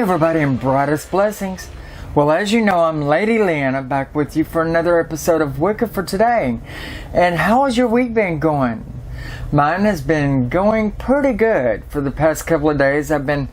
everybody, and brightest blessings. Well, as you know, I'm Lady Leeanna, back with you for another episode of Wicca for today. And how has your week been going? Mine has been going pretty good. For the past couple of days, I've been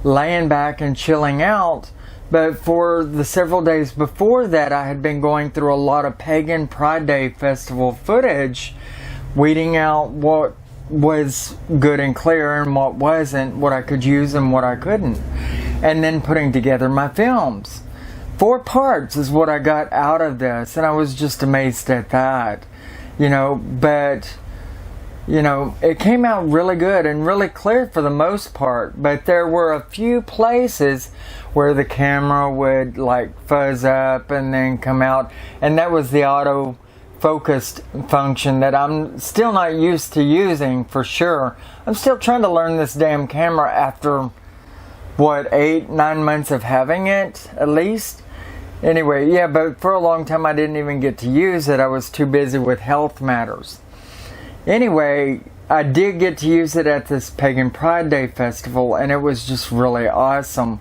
laying back and chilling out. But for the several days before that, I had been going through a lot of Pagan Day Festival footage, weeding out what was good and clear and what wasn't, what I could use and what I couldn't, and then putting together my films. 4 parts is what I got out of this, and I was just amazed at that, but it came out really good and really clear for the most part, but there were a few places where the camera would like fuzz up and then come out, and that was the auto focused function that I'm still not used to using for sure. I'm still trying to learn this damn camera after 8-9 months of having it at least. Anyway, yeah, but for a long time I didn't even get to use it. I was too busy with health matters. Anyway, I did get to use it at this Pagan Day Festival, and it was just really awesome.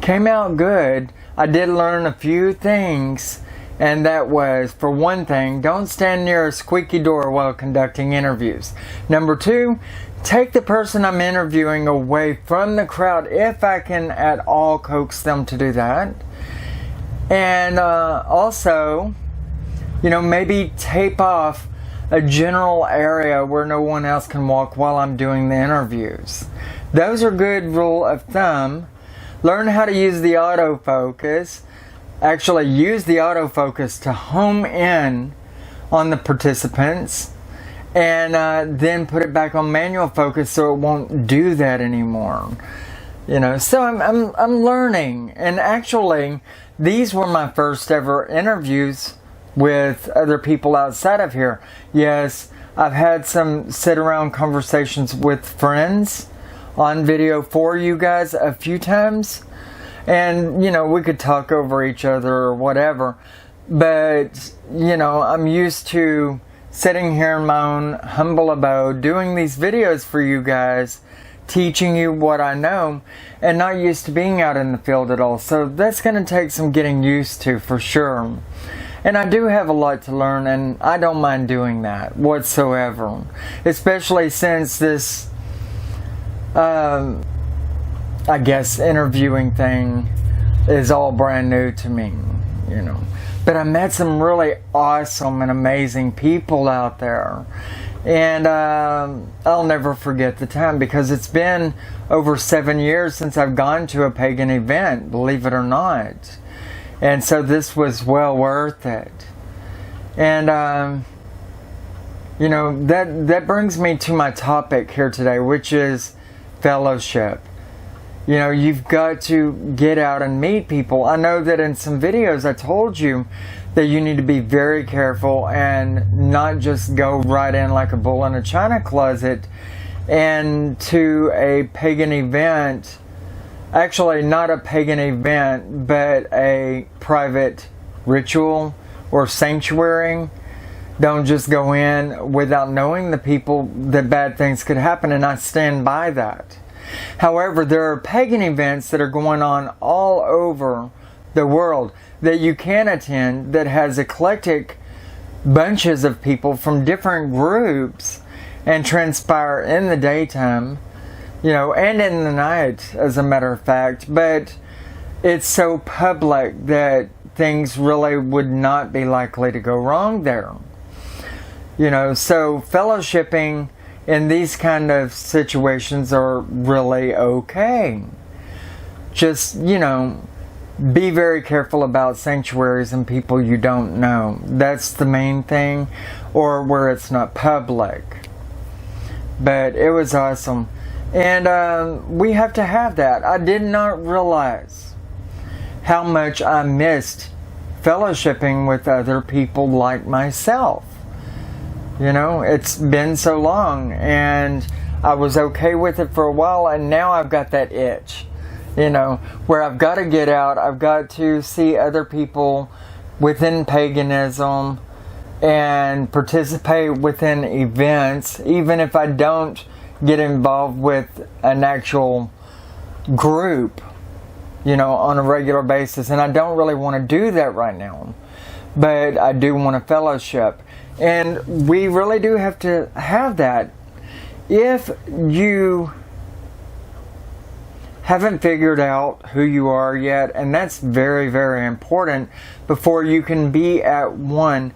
Came out good. I did learn a few things. And that was, for one thing, don't stand near a squeaky door while conducting interviews. Number 2, take the person I'm interviewing away from the crowd if I can at all coax them to do that. And also, maybe tape off a general area where no one else can walk while I'm doing the interviews. Those are good rule of thumb. Learn how to use the autofocus. Actually use the autofocus to home in on the participants, and then put it back on manual focus so it won't do that anymore. So I'm learning, and actually these were my first ever interviews with other people outside of here. Yes, I've had some sit around conversations with friends on video for you guys a few times. And, we could talk over each other or whatever. But, I'm used to sitting here in my own humble abode, doing these videos for you guys, teaching you what I know, and not used to being out in the field at all. So that's going to take some getting used to for sure. And I do have a lot to learn, and I don't mind doing that whatsoever. Especially since this I guess interviewing thing is all brand new to me, But I met some really awesome and amazing people out there. And I'll never forget the time, because it's been over 7 years since I've gone to a pagan event, believe it or not. And so this was well worth it. And, that brings me to my topic here today, which is fellowship. You've got to get out and meet people. I know that in some videos I told you that you need to be very careful and not just go right in like a bull in a china closet and to a pagan event. Actually, not a pagan event, but a private ritual or sanctuary. Don't just go in without knowing the people that bad things could happen, and I stand by that. However, there are pagan events that are going on all over the world that you can attend that has eclectic bunches of people from different groups and transpire in the daytime, and in the night, as a matter of fact. But it's so public that things really would not be likely to go wrong there. So fellowshipping in these kind of situations are really okay. Just, be very careful about sanctuaries and people you don't know. That's the main thing, or where it's not public. But it was awesome. And we have to have that. I did not realize how much I missed fellowshipping with other people like myself. It's been so long, and I was okay with it for a while, and now I've got that itch, where I've got to get out, I've got to see other people within paganism and participate within events, even if I don't get involved with an actual group. on a regular basis. And I don't really want to do that right now. But I do want a fellowship. And we really do have to have that. If you haven't figured out who you are yet, and that's very, very important, before you can be at one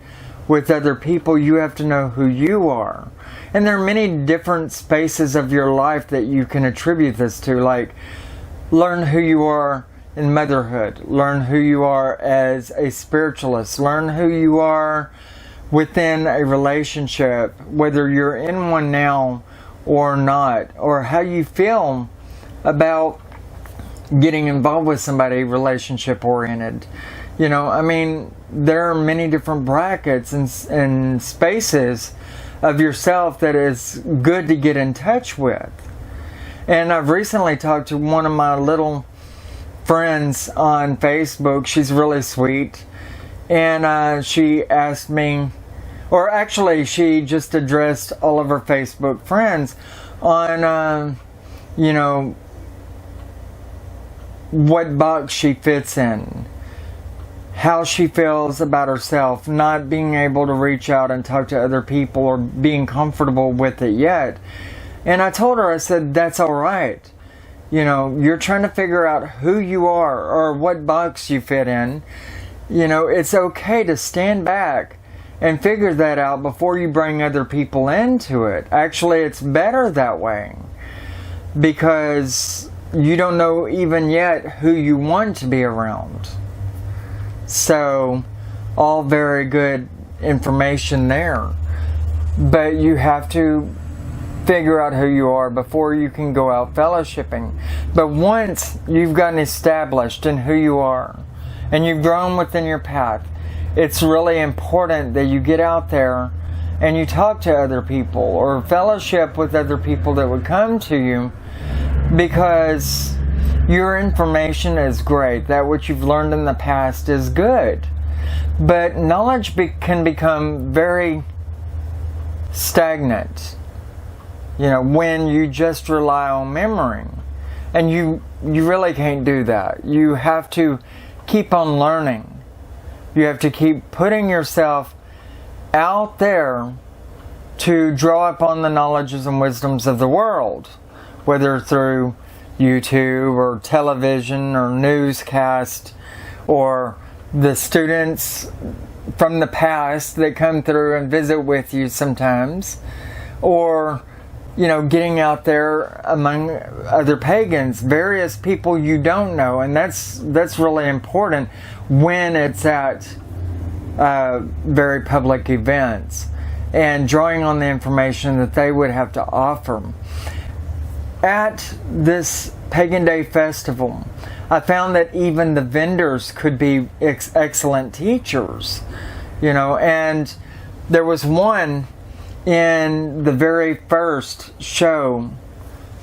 with other people, you have to know who you are. And there are many different spaces of your life that you can attribute this to, like learn who you are in motherhood, learn who you are as a spiritualist, learn who you are within a relationship, whether you're in one now or not, or how you feel about getting involved with somebody relationship oriented. There are many different brackets and spaces of yourself that is good to get in touch with. And I've recently talked to one of my little friends on Facebook. She's really sweet. And she asked me, or actually she just addressed all of her Facebook friends on, what box she fits in, how she feels about herself, not being able to reach out and talk to other people or being comfortable with it yet. And I told her, I said, that's all right. You're trying to figure out who you are or what box you fit in. It's okay to stand back and figure that out before you bring other people into it. Actually, it's better that way, because you don't know even yet who you want to be around. So, all very good information there. But you have to figure out who you are before you can go out fellowshipping. But once you've gotten established in who you are, and you've grown within your path, it's really important that you get out there and you talk to other people or fellowship with other people that would come to you, because your information is great. That what you've learned in the past is good. But knowledge can become very stagnant, when you just rely on memory. And you really can't do that. You have to keep on learning. You have to keep putting yourself out there to draw upon the knowledges and wisdoms of the world, whether through YouTube or television or newscast, or the students from the past that come through and visit with you sometimes, or getting out there among other pagans, various people you don't know. And that's really important when it's at very public events, and drawing on the information that they would have to offer. At this Pagan Day Festival, I found that even the vendors could be excellent teachers, and there was one in the very first show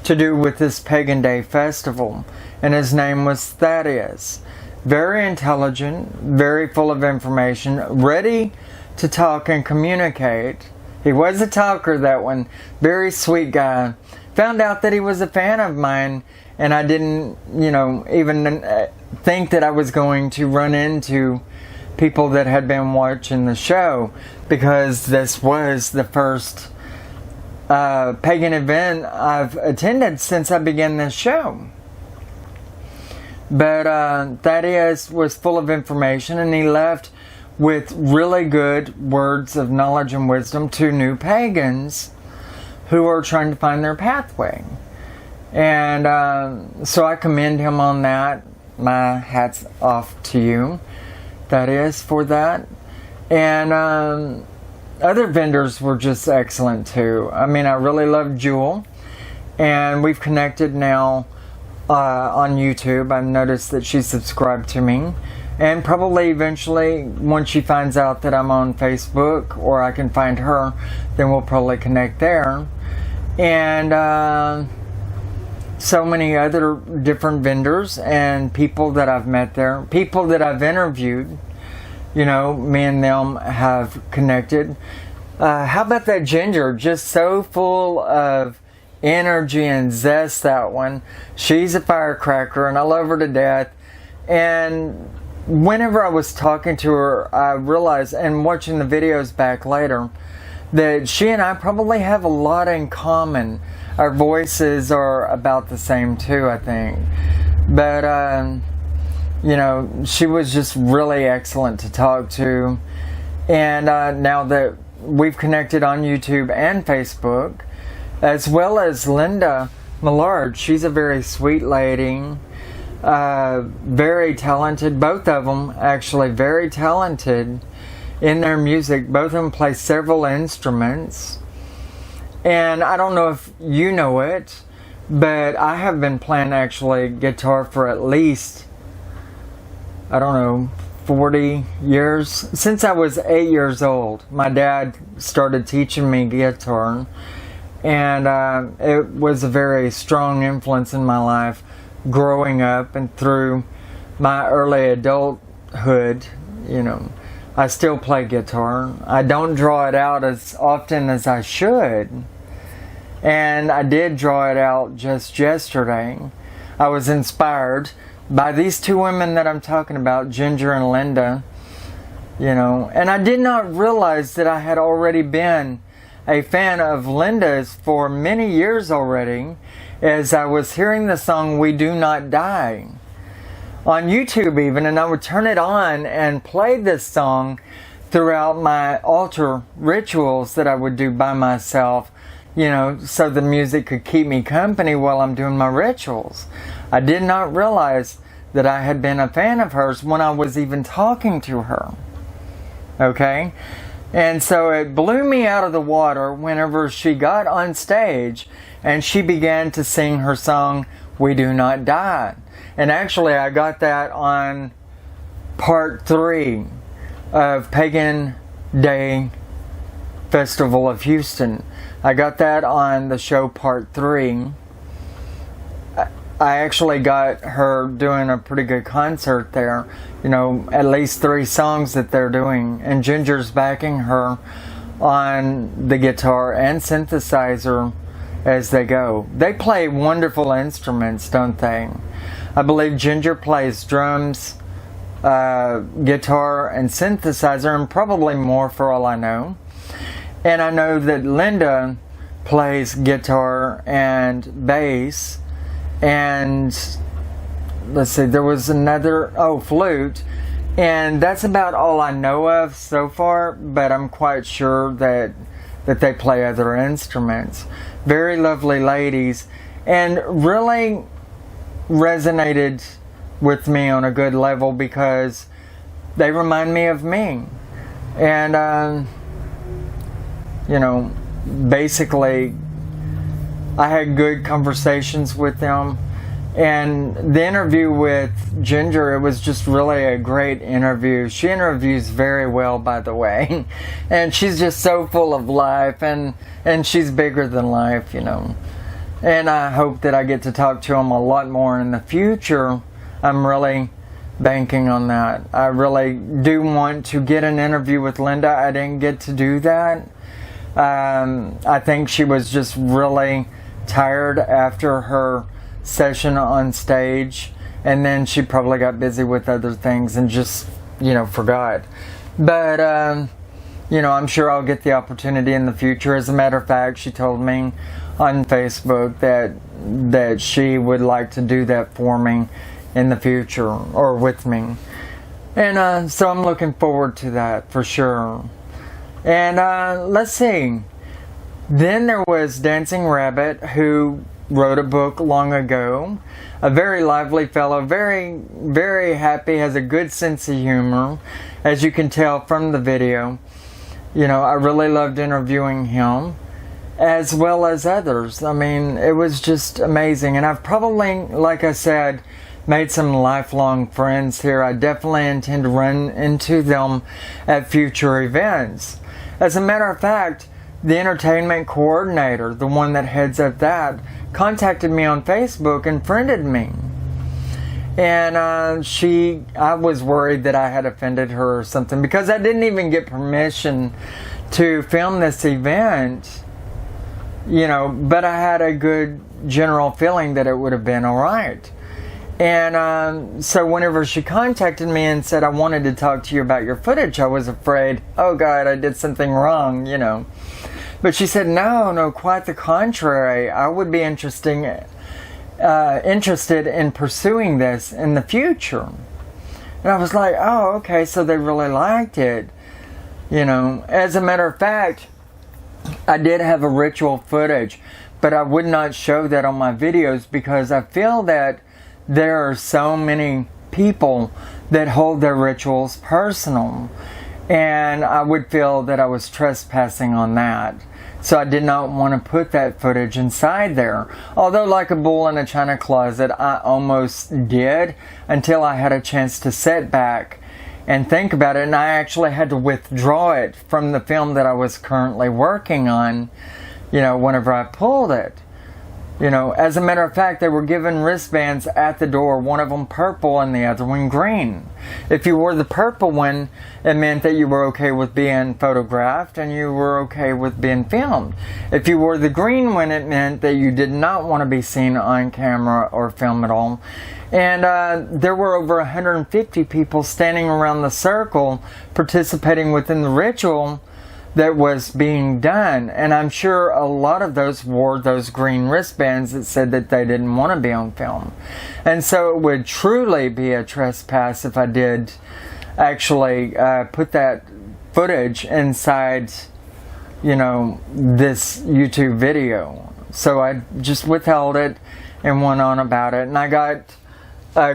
to do with this Pagan Day Festival, and his name was Thaddeus. Very intelligent, very full of information, ready to talk and communicate. He was a talker, that one. Very sweet guy. Found out that he was a fan of mine, and I didn't, even think that I was going to run into people that had been watching the show, because this was the first pagan event I've attended since I began this show. But Thaddeus was full of information, and he left with really good words of knowledge and wisdom to new pagans who are trying to find their pathway. And so I commend him on that. My hat's off to you, Thaddeus, for that. And other vendors were just excellent too. I really love Jewel, and we've connected now on YouTube. I've noticed that she's subscribed to me, and probably eventually, once she finds out that I'm on Facebook, or I can find her, then we'll probably connect there. And so many other different vendors and people that I've met there, people that I've interviewed. Me and them have connected. How about that Ginger? Just so full of energy and zest, that one. She's a firecracker, and I love her to death. And whenever I was talking to her, I realized, and watching the videos back later, that she and I probably have a lot in common. Our voices are about the same too, I think. But, she was just really excellent to talk to. And now that we've connected on YouTube and Facebook, as well as Linda Millard, she's a very sweet lady, very talented. Both of them actually very talented in their music. Both of them play several instruments. And I don't know if you know it, but I have been playing actually guitar for at least, 40 years. Since I was 8 years old, my dad started teaching me guitar. And it was a very strong influence in my life growing up and through my early adulthood. I still play guitar. I don't draw it out as often as I should. And I did draw it out just yesterday. I was inspired by these two women that I'm talking about, Ginger and Linda. And I did not realize that I had already been a fan of Linda's for many years already, as I was hearing the song We Do Not Die on YouTube even, and I would turn it on and play this song throughout my altar rituals that I would do by myself, so the music could keep me company while I'm doing my rituals. I did not realize that I had been a fan of hers when I was even talking to her. Okay? And so it blew me out of the water whenever she got on stage and she began to sing her song, We Do Not Die. And actually I got that on part 3 of Pagan Day Festival of Houston. I got that on the show part 3. I actually got her doing a pretty good concert there. At least 3 songs that they're doing. And Ginger's backing her on the guitar and synthesizer as they go. They play wonderful instruments, don't they? I believe Ginger plays drums, guitar, and synthesizer, and probably more for all I know. And I know that Linda plays guitar and bass, and let's see, there was another, flute, and that's about all I know of so far, but I'm quite sure that they play other instruments. Very lovely ladies, and really resonated with me on a good level because they remind me of me. And basically I had good conversations with them. And the interview with Ginger, it was just really a great interview. She interviews very well, by the way. And she's just so full of life, and she's bigger than life, And I hope that I get to talk to them a lot more in the future. I'm really banking on that. I really do want to get an interview with Linda. I didn't get to do that. I think she was just really tired after her session on stage, and then she probably got busy with other things and just forgot. But I'm sure I'll get the opportunity in the future. As a matter of fact, she told me on Facebook that she would like to do that for me in the future, or with me. And so I'm looking forward to that for sure. And let's see, then there was Dancing Rabbit, who wrote a book long ago. A very lively fellow, very, very happy, has a good sense of humor, as you can tell from the video. I really loved interviewing him, as well as others. I mean, it was just amazing. And I've probably, like I said, made some lifelong friends here. I definitely intend to run into them at future events. As a matter of fact, the entertainment coordinator, the one that heads up that, contacted me on Facebook and friended me. And I was worried that I had offended her or something, because I didn't even get permission to film this event, but I had a good general feeling that it would have been alright. And so whenever she contacted me and said, I wanted to talk to you about your footage, I was afraid, oh God, I did something wrong, you know. But she said, no, quite the contrary. I would be interested in pursuing this in the future. And I was like, oh, okay, so they really liked it. You know, as a matter of fact, I did have a ritual footage, but I would not show that on my videos because I feel that there are so many people that hold their rituals personal, and I would feel that I was trespassing on that. So I did not want to put that footage inside there. Although like a bull in a china closet, I almost did until I had a chance to sit back and think about it, and I actually had to withdraw it from the film that I was currently working on, you know, whenever I pulled it. You know, as a matter of fact, they were given wristbands at the door, one of them purple and the other one green. If you wore the purple one, it meant that you were okay with being photographed and you were okay with being filmed. If you wore the green one, it meant that you did not want to be seen on camera or film at all. And there were over 150 people standing around the circle participating within the ritual that was being done, and I'm sure a lot of those wore those green wristbands that said that they didn't want to be on film. And so it would truly be a trespass if I did actually put that footage inside, you know, this YouTube video. So I just withheld it and went on about it, and I got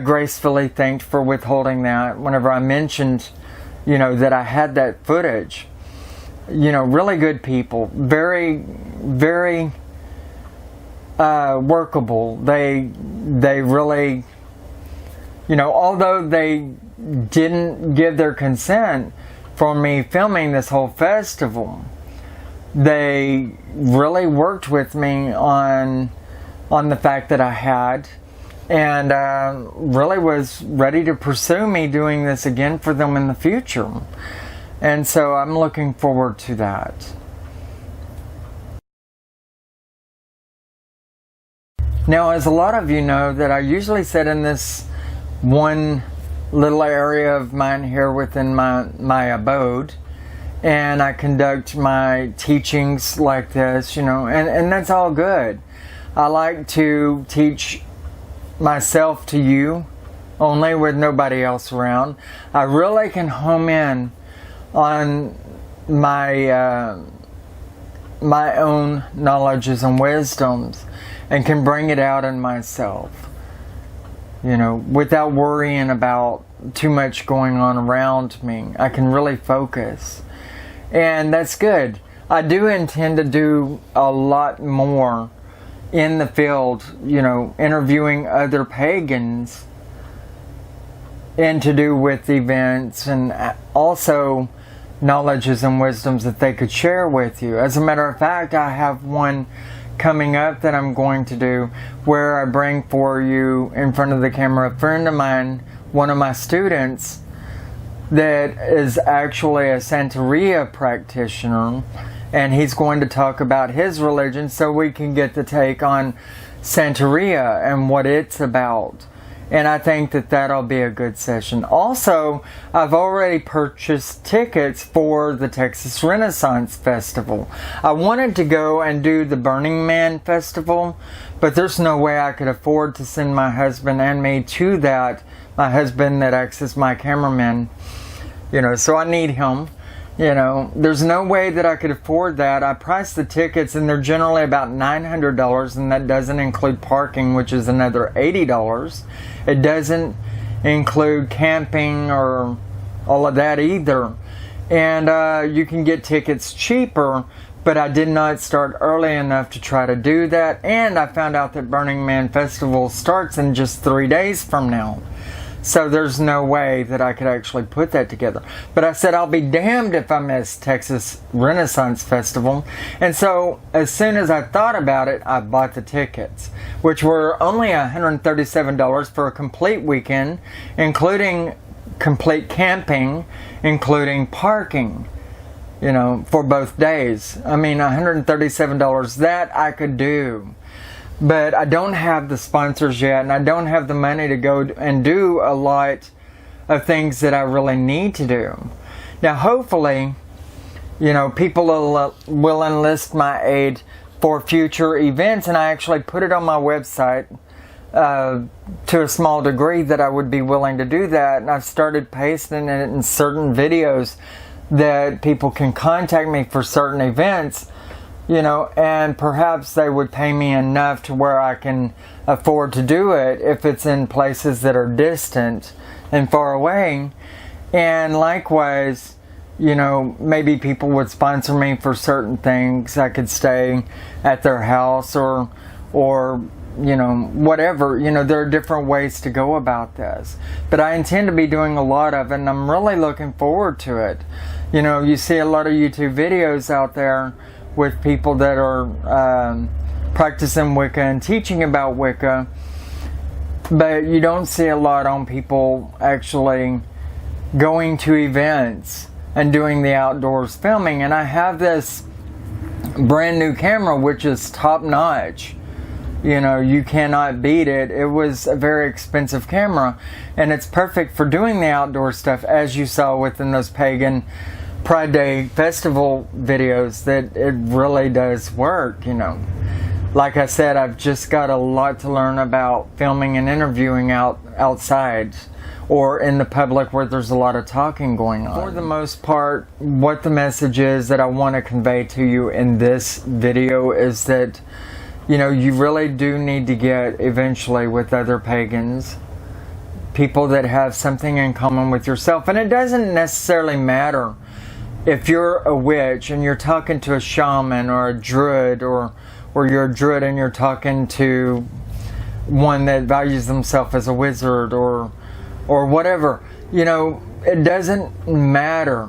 gracefully thanked for withholding that whenever I mentioned, you know, that I had that footage. You know, really good people, very, very workable. They really, you know, although they didn't give their consent for me filming this whole festival, they really worked with me on the fact that I had, and really was ready to pursue me doing this again for them in the future. And so I'm looking forward to that. Now, as a lot of you know, that I usually sit in this one little area of mine here within my abode, and I conduct my teachings like this, you know, and that's all good. I like to teach myself to you only with nobody else around. I really can home in on my my own knowledges and wisdoms, and can bring it out in myself, you know, without worrying about too much going on around me. I can really focus, and that's good. I do intend to do a lot more in the field, you know, interviewing other pagans, and to do with events and also knowledges and wisdoms that they could share with you. As a matter of fact, I have one coming up that I'm going to do where I bring for you in front of the camera a friend of mine, one of my students, that is actually a Santeria practitioner, and he's going to talk about his religion so we can get the take on Santeria and what it's about. And I think that that'll be a good session. Also, I've already purchased tickets for the Texas Renaissance Festival. I wanted to go and do the Burning Man Festival, but there's no way I could afford to send my husband and me to that. My husband that acts as my cameraman, you know, so I need him. You know, there's no way that I could afford that. I priced the tickets and they're generally about $900, and that doesn't include parking, which is another $80. It doesn't include camping or all of that either. And you can get tickets cheaper, but I did not start early enough to try to do that. And I found out that Burning Man Festival starts in just 3 days from now. So there's no way that I could actually put that together. But I said I'll be damned if I miss Texas Renaissance Festival. And so as soon as I thought about it, I bought the tickets, which were only $137 for a complete weekend, including complete camping, including parking, you know, for both days. I mean, $137, that I could do. but I don't have the sponsors yet, and I don't have the money to go and do a lot of things that I really need to do. Now, hopefully, people will enlist my aid for future events, and I actually put it on my website to a small degree that I would be willing to do that, and I've started pasting it in certain videos that people can contact me for certain events, and perhaps they would pay me enough to where I can afford to do it if it's in places that are distant and far away. And likewise, maybe people would sponsor me for certain things. I could stay at their house or whatever. There are different ways to go about this. But I intend to be doing a lot of it, and I'm really looking forward to it. You see a lot of YouTube videos out there with people that are practicing Wicca and teaching about Wicca, but you don't see a lot on people actually going to events and doing the outdoors filming. And I have this brand new camera which is top notch. You cannot beat it. It was a very expensive camera, and it's perfect for doing the outdoor stuff, as you saw within those Pagan Day Festival videos, that it really does work. Like I said, I've just got a lot to learn about filming and interviewing outside or in the public where there's a lot of talking going on. For the most part, what the message is that I want to convey to you in this video is that you really do need to get eventually with other pagans, people that have something in common with yourself. And it doesn't necessarily matter if you're a witch and you're talking to a shaman or a druid, or you're a druid and you're talking to one that values themselves as a wizard or whatever. It doesn't matter.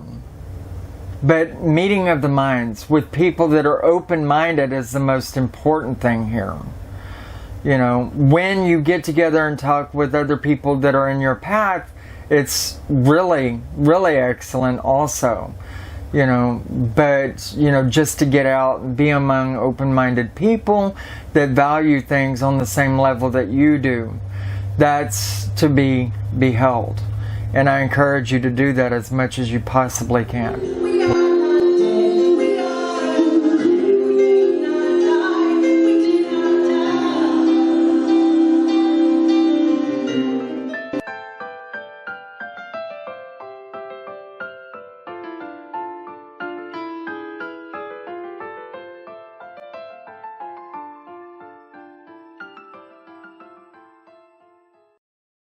But meeting of the minds with people that are open-minded is the most important thing here. When you get together and talk with other people that are in your path, it's really, really excellent also. But just to get out and be among open-minded people that value things on the same level that you do, that's to be beheld. And I encourage you to do that as much as you possibly can.